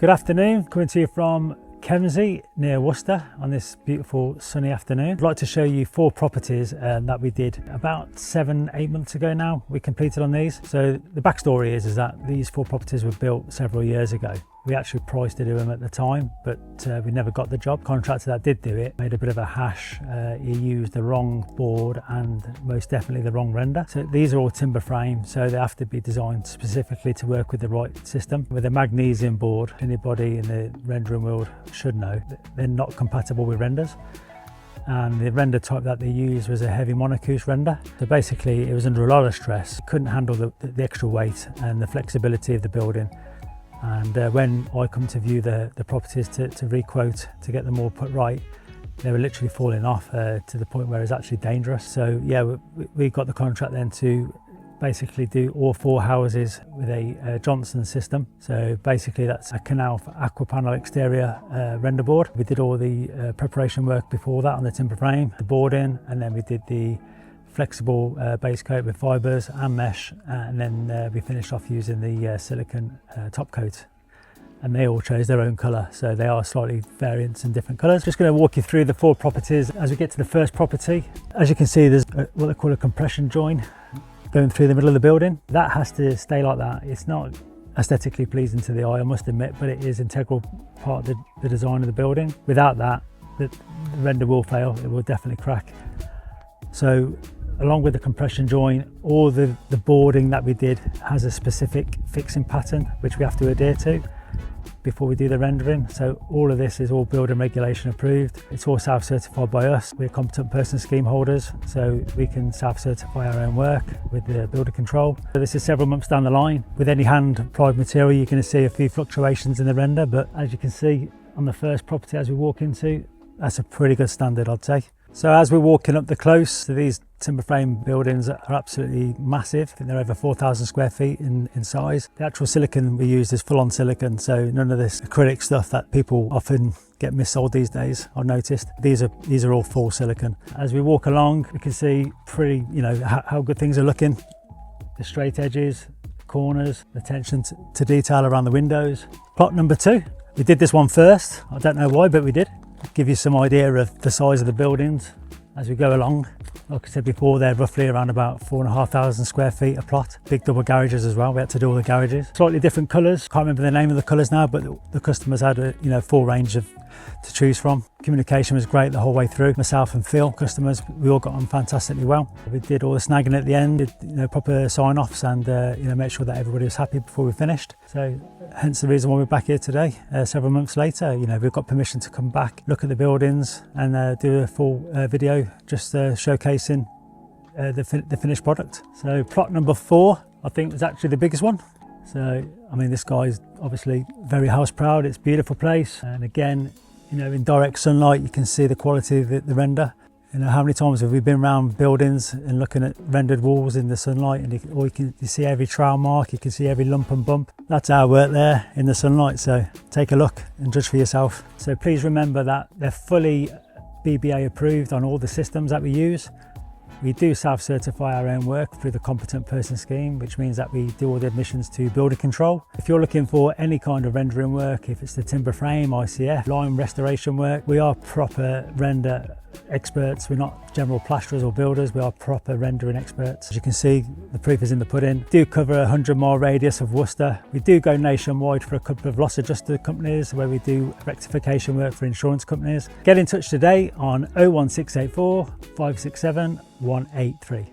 Good afternoon, coming to you from Kemsey near Worcester on this beautiful sunny afternoon. I'd like to show you 4 properties that we did about 7-8 months ago now. We completed on these. So the backstory is that these 4 properties were built several years ago. We actually priced to do them at the time, but we never got the job. Contractor that did do it made a bit of a hash. He used the wrong board and most definitely the wrong render. So these are all timber frame, so they have to be designed specifically to work with the right system. With a magnesium board, anybody in the rendering world should know that they're not compatible with renders. And the render type that they used was a heavy monocouche render. So basically it was under a lot of stress, couldn't handle the extra weight and the flexibility of the building. And when I come to view the properties to requote, to get them all put right, they were literally falling off to the point where it's actually dangerous. So yeah, we got the contract then to basically do all 4 houses with a Johnson system. So basically that's a canal for aqua panel exterior render board. We did all the preparation work before that on the timber frame, the boarding, and then we did the flexible base coat with fibres and mesh, and then we finished off using the silicone top coat, and they all chose their own colour, so they are slightly variants in different colours. Just going to walk you through the 4 properties as we get to the first property. As you can see, there's what they call a compression join going through the middle of the building. That has to stay like that. It's not aesthetically pleasing to the eye, I must admit, but it is an integral part of the design of the building. Without that, the render will fail, it will definitely crack. So along with the compression joint, all the boarding that we did has a specific fixing pattern which we have to adhere to before we do the rendering. So all of this is all building regulation approved. It's all self-certified by us. We're competent person scheme holders, so we can self-certify our own work with the builder control. So this is several months down the line. With any hand applied material, you're going to see a few fluctuations in the render, but as you can see on the first property as we walk into, that's a pretty good standard, I'd say. So as we're walking up the close, these timber frame buildings are absolutely massive. I think they're over 4,000 square feet in size. The actual silicone we used is full-on silicone, so none of this acrylic stuff that people often get missold these days, I've noticed. These are all full silicone. As we walk along, we can see pretty, how good things are looking. The straight edges, corners, attention to detail around the windows. Plot number 2. We did this one first. I don't know why, but we did. Give you some idea of the size of the buildings as we go along. Like I said before, they're roughly around about 4,500 square feet a plot. Big double garages as well. We had to do all the garages. Slightly different colours. Can't remember the name of the colours now, but the customers had a full range to choose from. Communication was great the whole way through. Myself and Phil, customers, we all got on fantastically well. We did all the snagging at the end, did, proper sign-offs, and make sure that everybody was happy before we finished. So hence the reason why we're back here today, several months later. We've got permission to come back, look at the buildings, and do a full video just showcasing the finished product. So plot number 4, I think, was actually the biggest one. So I mean, this guy's obviously very house proud. It's a beautiful place, and again, in direct sunlight you can see the quality of the render. How many times have we been around buildings and looking at rendered walls in the sunlight, and you see every trail mark, you can see every lump and bump. That's our work there in the sunlight, so take a look and judge for yourself. So please remember that they're fully BBA approved on all the systems that we use. We do self-certify our own work through the competent person scheme, which means that we do all the admissions to builder control. If you're looking for any kind of rendering work, if it's the timber frame, ICF, lime restoration work, we are proper render experts. We're not general plasterers or builders, we are proper rendering experts. As you can see, the proof is in the pudding. We do cover a 100-mile radius of Worcester. We do go nationwide for a couple of loss adjuster companies where we do rectification work for insurance companies. Get in touch today on 01684 567 183.